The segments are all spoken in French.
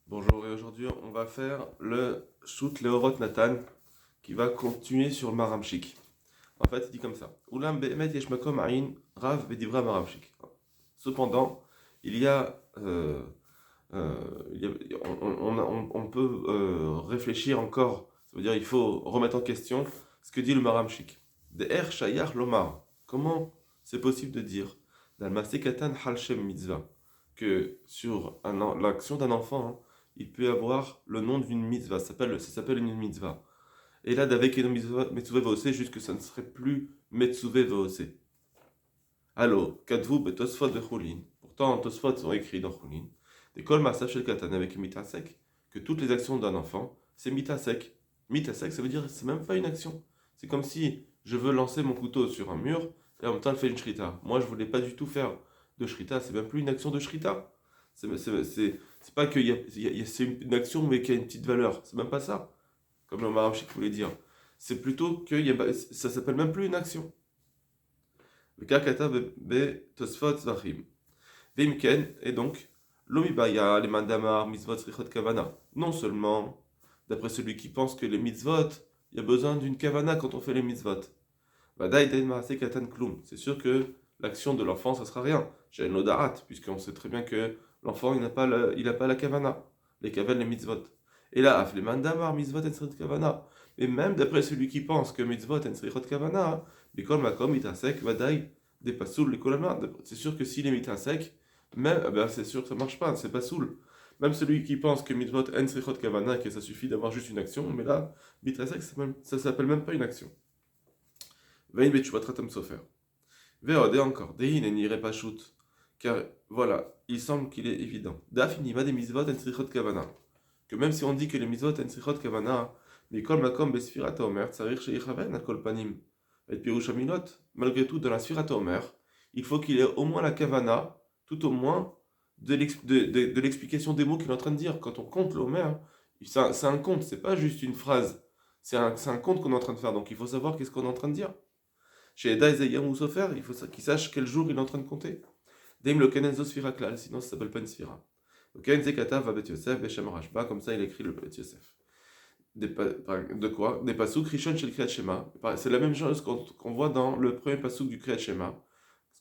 Bonjour, et aujourd'hui on va faire le shoot Leorot Nathan qui va continuer sur le Maramchik. En fait, il dit comme ça: Oulam be'emet yesh makom ayin rav bedivra Maramchik. Cependant, il y a, euh, euh, il y a- on peut réfléchir encore, ça veut dire il faut remettre en question ce que dit le Maramchik. De'er shayach lomar. Comment c'est possible de dire dans le Masekatan halshem mitzvah que sur l'action d'un enfant, hein, il peut avoir le nom d'une mitzvah, ça s'appelle une mitzvah. Et là, d'avec une mitzvah, Metsuve Vose, juste que ça ne serait plus Metsuve Vose. Alors, Kadvu betosfot vechulin. Pourtant, Tosfot sont écrits dans Chulin. Des kol masaf shel katan avec mitasek, que toutes les actions d'un enfant, c'est mitasek. Mitasek, ça veut dire c'est même pas une action. C'est comme si je veux lancer mon couteau sur un mur et en même temps je fais une shrita. Moi, je voulais pas du tout faire de shrita, c'est même plus une action de shrita. C'est pas que c'est une action mais qui a une petite valeur. C'est même pas ça, comme le Maramchik voulait dire. C'est plutôt que ça s'appelle même plus une action. Kakata be tosfot zvachim. Vimken, et donc, l'omibaya, les mandamar, mitzvot, srichot, kavana. Non seulement, d'après celui qui pense que les mitzvot, il y a besoin d'une kavana quand on fait les mitzvot. Vadaï den maase katan klum. C'est sûr que l'action de l'enfant, ça sera rien. J'ai une odarat, puisqu'on sait très bien que l'enfant, il n'a pas la kavana. Les kavan, les mitzvot. Et là, af les mandamar, mitzvot, en srichot, kavana. Et même d'après celui qui pense que mitzvot, en srichot, kavana, bikol makom, itasek, vadaï, des pasoul, les kolama. C'est sûr que s'il est mitasek, même, ben c'est sûr que ça marche pas, c'est pas soul. Même celui qui pense que mitzvot en srichot kavana, que ça suffit d'avoir juste une action, mais là, mitasek, ça s'appelle même pas une action. Vein betchubatratam sofer. Veode encore, dehin et n'irait pas shoot. Car voilà, il semble qu'il est évident. Dafinima des mitzvot en srichot kavana. Que même si on dit que les mitzvot en srichot kavana, mais kol makom besfirata omer, tsarir sheichaven a kol panim. Et piroucha minot, malgré tout, dans la sfirata omer, il faut qu'il ait au moins la kavana, tout au moins de l'explication des mots qu'il est en train de dire. Quand on compte l'Omer, c'est un compte, c'est pas juste une phrase. C'est un compte qu'on est en train de faire, donc il faut savoir qu'est-ce qu'on est en train de dire. Chez Eda Ezayir Moussofer, il faut qu'il sache quel jour il est en train de compter. Deim le Kenenzo Sfira Klal, sinon ça s'appelle pas une Sfira. Ok, Zekata va Bet Yosef, Beshem Rashba, comme ça il écrit le Bet Yosef. De quoi? Des pasouk Rishon chez le Kriyat Shema. C'est la même chose qu'on voit dans le premier pasouk du Kriyat Shema.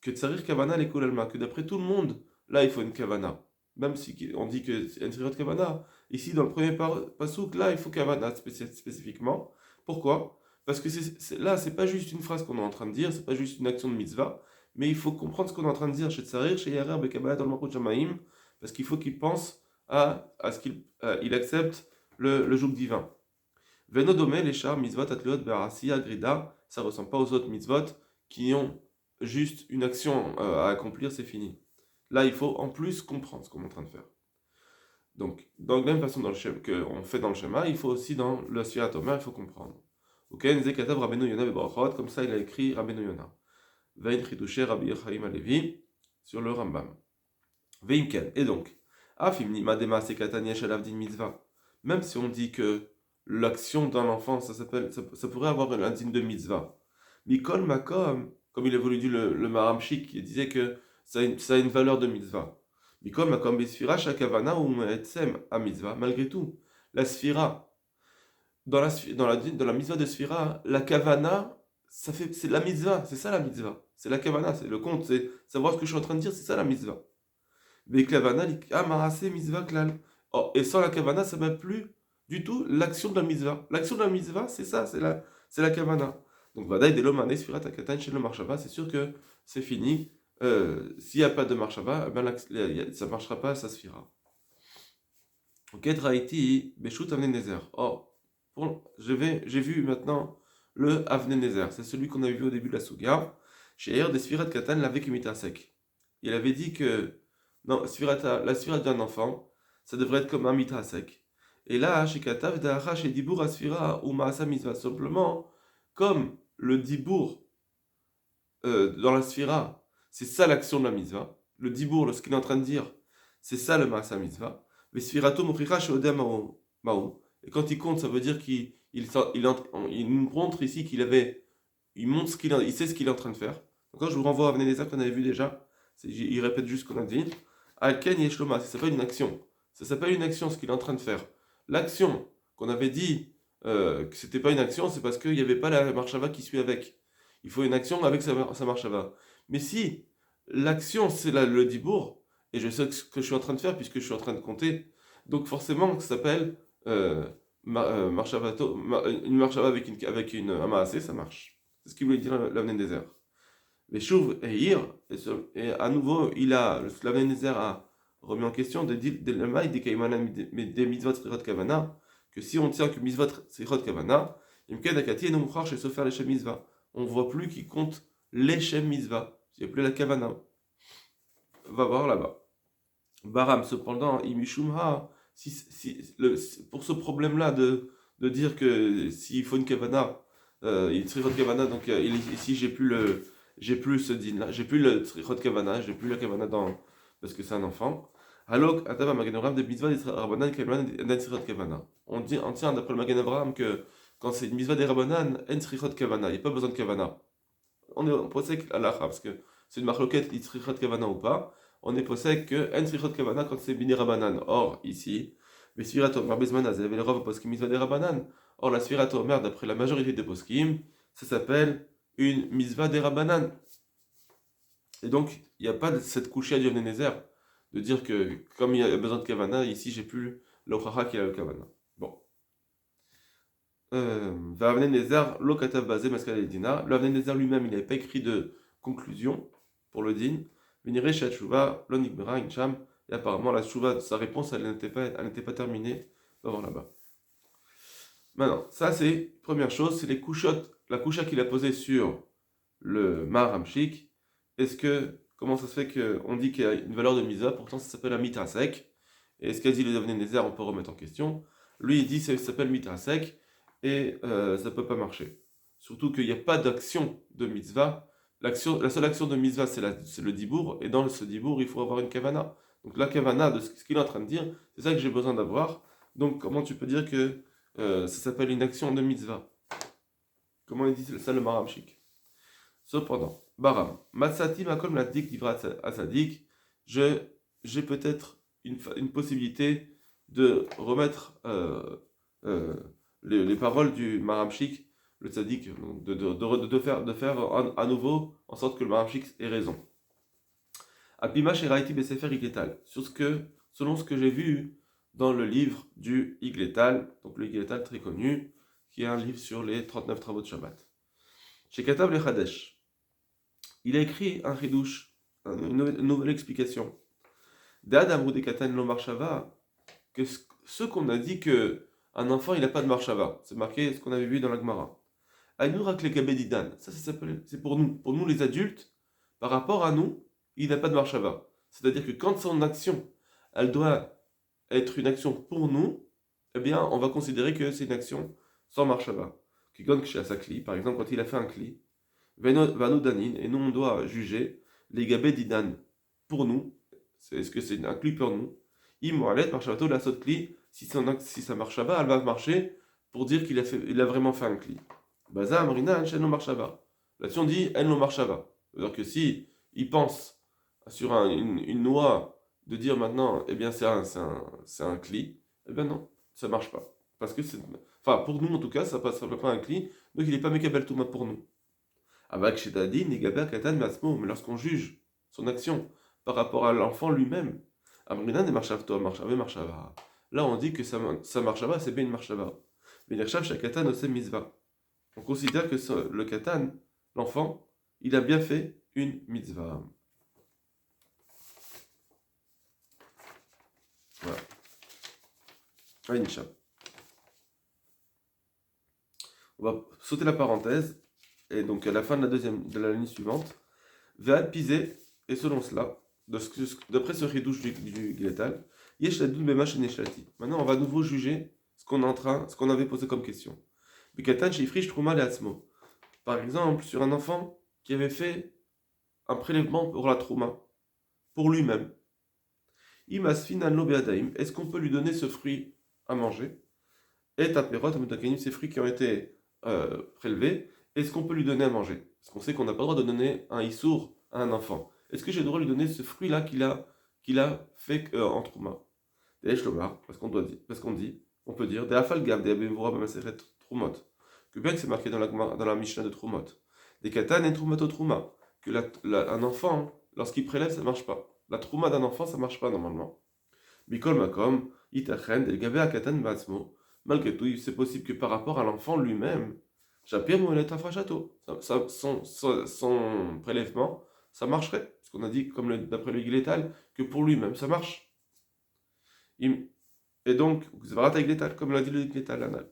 Que Tsarir Kavana les Alma, que d'après tout le monde, là il faut une Kavana. Même si on dit que c'est une Kavana, ici dans le premier pasouk, là il faut Kavana spécifiquement. Pourquoi? Parce que là c'est pas juste une phrase qu'on est en train de dire, c'est pas juste une action de mitzvah, mais il faut comprendre ce qu'on est en train de dire chez Tsarir, chez Yarer, Bekabbalah dans le Makot Shamaim, parce qu'il faut qu'il pense à ce qu'il accepte le joug divin. Venodome, les chars, mitzvot, atleot, berasi, agrida, ça ressemble pas aux autres mitzvot qui ont juste une action à accomplir, c'est fini. Là, il faut en plus comprendre ce qu'on est en train de faire. Donc, dans la même façon qu'on fait dans le schéma, il faut aussi dans le Sfirat Omer, il faut comprendre. Ok, Nzekatav Rabbeinu Yonah Bebarachot, comme ça il a écrit Rabbeinu Yonah. Vein Chidushe Rabbi Chaim Alevi sur le Rambam. Veimken, et donc, Afim Nima Dema Sekatan Yesh Alav Din Mitzvah. Même si on dit que l'action d'un enfant, ça pourrait avoir un din de mitzvah. Mikol Makom, comme il a voulu dire le Maramchik, il disait que ça a une valeur de mitzvah. Mikol Makom Besfira Shakavana ou Me'etzem à mitzvah. Malgré tout, la sphira, dans la mitzvah de sphira, la kavana, c'est la mitzvah, c'est ça la mitzvah. C'est la kavana, c'est le compte, c'est savoir ce que je suis en train de dire, c'est ça la mitzvah. Kavana, Amarase mitzvah klal. Oh, et sans la kavana, ça ne va plus du tout l'action de la mitzvah. L'action de la mitzvah, c'est ça, c'est la kavana. Donc, vadaï de l'omane sfirat akatan chez le marshava, c'est sûr que c'est fini. S'il n'y a pas de marshava, ben ça ne marchera pas, ça se fira. Ok, draiti, beshut avnenezer. Oh, j'ai vu maintenant le avnenezer. C'est celui qu'on avait vu au début de la suga. Chez Er des sfirat katan l'avait sec. Il avait dit que non, la sphira d'un enfant, ça devrait être comme un mitra sec. Et là, chez Katav, Da'acha, chez Dibour, Asphira, ou Maasa Mitzvah, simplement, comme le Dibour dans la sphira, c'est ça l'action de la mitzvah. Le Dibour, ce qu'il est en train de dire, c'est ça le Maasa Mitzvah. Mais Sphirato Mochicha, chez Odea Mao. Et quand il compte, ça veut dire il nous montre ici il montre il sait ce qu'il est en train de faire. Donc, je vous renvoie à Venezia qu'on avait vu déjà. Il répète juste ce qu'on a dit. Alken Yeshloma, ça s'appelle une action. Ça s'appelle une action, ce qu'il est en train de faire. L'action qu'on avait dit que c'était pas une action, c'est parce qu'il n'y avait pas la marshava qui suit avec. Il faut une action avec sa marshava. Mais si l'action c'est le dibour, et je sais ce que je suis en train de faire puisque je suis en train de compter, donc forcément ça s'appelle une marshava avec un maasé, ça marche. C'est ce qu'il voulait dire l'Avnen Désert. Mais Chouv et Ir, et à nouveau, l'Avnen Désert a remis en question de l'Amaï des mitzvot srichot kavana, que si on tient que mitzvot srichot kavana, imken akati et non mouchar chez sofer les shem mitzvah. On ne voit plus qui compte les shem mitzvah. Il n'y a plus la kavana. Va voir là-bas. Baram, cependant, imishumha, pour ce problème-là de dire que s'il faut une kavana, il srichot kavana, donc ici j'ai plus ce din là, j'ai plus le srichot kavana, j'ai plus la kavana parce que c'est un enfant. Alors, atava Magen Avraham de mitzvah des rabbanan kavana en srichot kavana. On tient d'après le Magen Avraham que quand c'est une mitzvah des rabbanan, en srichot kavana, il n'y a pas besoin de kavana. On est possède à l'achra, parce que c'est une marloquette, il srichot kavana ou pas. On est possède que en srichot kavana quand c'est bini rabbanan. Or, ici, mais sfirat omer bezmanaz, il y avait le rov poskim mitzvah des rabbanan. Or, la sfirat omer, d'après la majorité des poskim, ça s'appelle une mitzvah des rabbanan. Et donc, il n'y a pas cette couchée du Nézer de dire que comme il y a besoin de kavana, ici j'ai plus l'ochacha qui a le kavana. Bon. L'Avnen Nézer, l'okatav basé maskal et dina. L'Avnen Nézer lui-même, il n'avait pas écrit de conclusion pour le din. Venire chez Tshuva, l'onikbera, incham. Et apparemment, la Tshuva, sa réponse, elle n'était pas terminée. On va voir là-bas. Maintenant, ça c'est première chose, c'est les couchottes, la coucha qu'il a posée sur le Maharamshik. Comment ça se fait qu'on dit qu'il y a une valeur de misa, pourtant ça s'appelle un mitra sec. Et ce qu'a dit le Avnen Nézer, on peut remettre en question. Lui, il dit que ça s'appelle mitra sec et ça ne peut pas marcher. Surtout qu'il n'y a pas d'action de mitzvah. La seule action de mitzvah, c'est le dibour, et dans ce dibour, il faut avoir une kavana. Donc la kavana de ce qu'il est en train de dire, c'est ça que j'ai besoin d'avoir. Donc comment tu peux dire que ça s'appelle une action de mitzvah? Comment il dit ça le Maharamshik? Cependant, Baram, Matsati Makom Ladik Divra Asadik, j'ai peut-être une possibilité de remettre les paroles du Maharamshik, le Tzadik, de faire à nouveau en sorte que le Maharamshik ait raison. Apima Sheraiti Besefer Igletal, selon ce que j'ai vu dans le livre du Igletal, donc le Igletal très connu, qui est un livre sur les 39 travaux de Shabbat. Chez Katav le Chadesh, il a écrit un chidouche, une nouvelle explication. D'Adam ou des Katan lo marshava, que ce qu'on a dit que un enfant il n'a pas de marshava, c'est marqué ce qu'on avait vu dans la Gemara. Aïnourak le kabedidan, ça s'appelle, c'est pour nous les adultes, par rapport à nous, il n'a pas de marshava. C'est-à-dire que quand son action, elle doit être une action pour nous, eh bien, on va considérer que c'est une action sans marshava. Kigon chez Asakli, par exemple, quand il a fait un kli, Vano Danin, et nous on doit juger les gabé didan pour nous, est-ce que c'est un kli pour nous? Imoalet marshavato la sot kli, si sa marshava, elle va marcher pour dire il a vraiment fait un kli. Baza amrina encheno marshava. Là-dessus on dit enlo marshava. C'est-à-dire que si il pense sur une loi de dire maintenant, eh bien c'est un kli, eh bien non, ça marche pas. Parce que pour nous en tout cas, ça passe pas un kli, donc il n'est pas mekabel touma pour nous. Mais lorsqu'on juge son action par rapport à l'enfant lui-même, là on dit que sa marshava c'est bien une marshava. On considère que le katan, l'enfant, il a bien fait une mitzvah. Voilà. On va sauter la parenthèse. Et donc à la fin de la ligne suivante, va piser, et selon cela, d'après ce ridouche du Giletal, maintenant on va à nouveau juger ce qu'on avait posé comme question. Par exemple, sur un enfant qui avait fait un prélèvement pour la trouma, pour lui-même. Est-ce qu'on peut lui donner ce fruit à manger? Et ces fruits qui ont été prélevés, est-ce qu'on peut lui donner à manger? Parce qu'on sait qu'on n'a pas le droit de donner un issour à un enfant. Est-ce que j'ai le droit de lui donner ce fruit-là qu'il a fait en trouma? Deesh Lomar, parce qu'on dit, on peut dire, Deafal Gav, Deabemvora, Bamaseret Trumot, que bien que c'est marqué dans la Mishnah de Trumot, des Katan et Trumato Truma, que un enfant, lorsqu'il prélève, ça marche pas. La Truma d'un enfant, ça marche pas normalement. Bikol Makom, Itachen, Del Gabe Akatan Batsmo, malgré tout, c'est possible que par rapport à l'enfant lui-même, Japir Mouelet Afrachato, son prélèvement, ça marcherait. Parce qu'on a dit, comme d'après le Giletal, que pour lui-même, ça marche. Et donc, Zvarat avec l'étal, comme l'a dit le Giletal anal.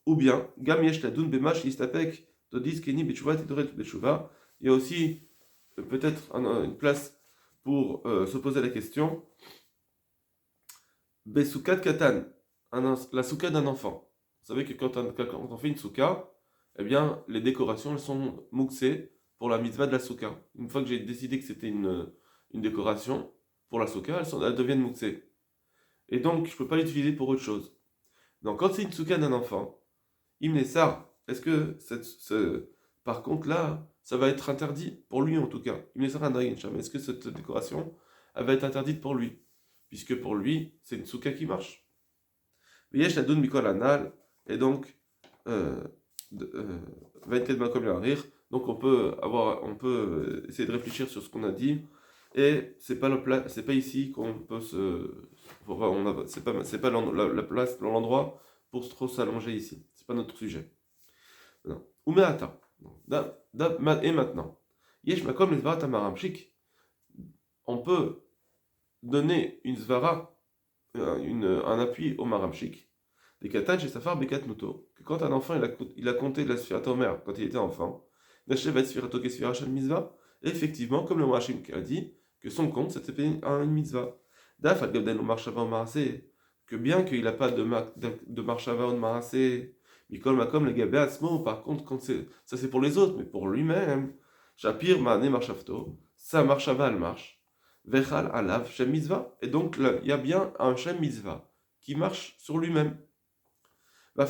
Ou bien, Gam Yesh Ladun Bemash Istapek, Todis Keni Bechuva Tidoret Bechuva. Il y a aussi peut-être une place pour se poser la question. Besoukat Katan, la souka d'un enfant. Vous savez que quand on fait une souka, eh bien, les décorations elles sont mouxées pour la mitzvah de la souka. Une fois que j'ai décidé que c'était une décoration pour la souka, elles deviennent mouxées. Et donc, je ne peux pas l'utiliser pour autre chose. Donc, quand c'est une souka d'un enfant, Imnesar, est-ce que par contre là, ça va être interdit pour lui en tout cas. Imnesar Andaïncham, est-ce que cette décoration elle va être interdite pour lui? Puisque pour lui, c'est une souka qui marche. Yesh la doun mikol anal, et donc, 24 makom rire. Donc on peut essayer de réfléchir sur ce qu'on a dit. Et c'est pas ici qu'on peut c'est pas la place, l'endroit pour trop s'allonger ici. C'est pas notre sujet. Non. Umeata. Et maintenant. Yesh makom les svarat amaramchik. On peut donner une svara, un appui au maramchik. Des katan chez Safar Bekat Nuto, que quand un enfant il a compté de la Sphirato mère quand il était enfant, Nachevet Sphirato Kesphirachal Mitzvah, et effectivement, comme le Moachim a dit, que son compte c'était une mitzvah. Daf al Gabden Marshava Marase, que bien qu'il n'a pas de Marshava ou de Marase, Mikol Makom le Gabé Atzmo, par contre, ça c'est pour les autres, mais pour lui-même, Shapir Maane Marshavto, sa Marshava elle marche, Vechal Alav Shem Mitzvah, et donc il y a bien un Shem Mitzvah qui marche sur lui-même. Et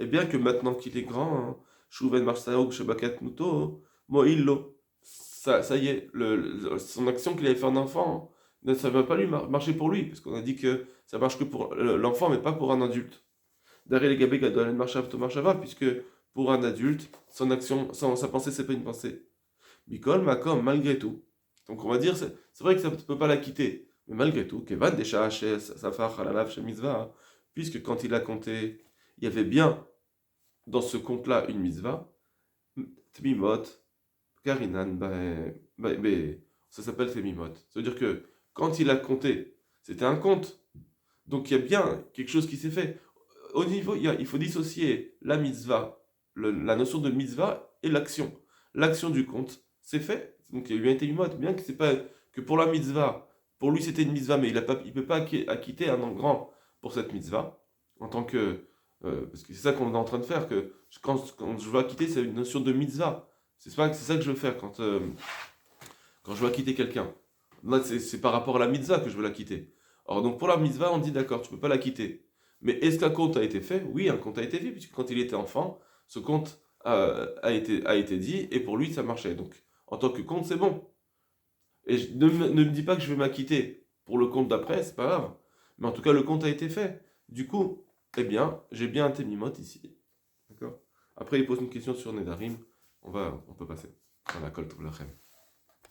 bien que maintenant qu'il est grand, Shouven Marsaog Shebakat Nuto, Moillo, ça y est, son action qu'il avait fait en enfant, ça ne va pas lui marcher pour lui, parce qu'on a dit que ça marche que pour l'enfant, mais pas pour un adulte. Derrière les Gabé Gadol Marshava, puisque pour un adulte, son action, sa pensée, c'est pas une pensée. Bikol, Makom, malgré tout. Donc on va dire, c'est vrai que ça ne peut pas la quitter, mais malgré tout, Kevan Desha Safar Halalav Shemizva, puisque quand il a compté, il y avait bien dans ce compte-là une mitzvah, Tmimot, Karinan, ça s'appelle Tmimot. Ça veut dire que quand il a compté, c'était un compte. Donc il y a bien quelque chose qui s'est fait. Au niveau, il faut dissocier la mitzvah, la notion de mitzvah et l'action. L'action du compte, c'est fait. Donc il y a eu un Tmimot, bien que c'est pas que pour la mitzvah, pour lui c'était une mitzvah, mais il ne peut pas acquitter un nom grand pour cette mitzvah, en tant que... parce que c'est ça qu'on est en train de faire, que quand je veux acquitter, c'est une notion de mitzvah. C'est ça que je veux faire quand je veux acquitter quelqu'un. Là, c'est par rapport à la mitzvah que je veux l'acquitter. Alors donc pour la mitzvah, on dit d'accord, tu peux pas l'acquitter. Mais est-ce qu'un compte a été fait? Oui, un compte a été fait, puisque quand il était enfant, ce compte a été dit, et pour lui, ça marchait. Donc en tant que compte, c'est bon. Et ne me dis pas que je vais m'acquitter pour le compte d'après, c'est pas grave. Mais en tout cas, le compte a été fait. Du coup, eh bien, j'ai bien un Témimot ici. D'accord. Après, il pose une question sur Nedarim. On peut passer. On a Kol Tov Lachem.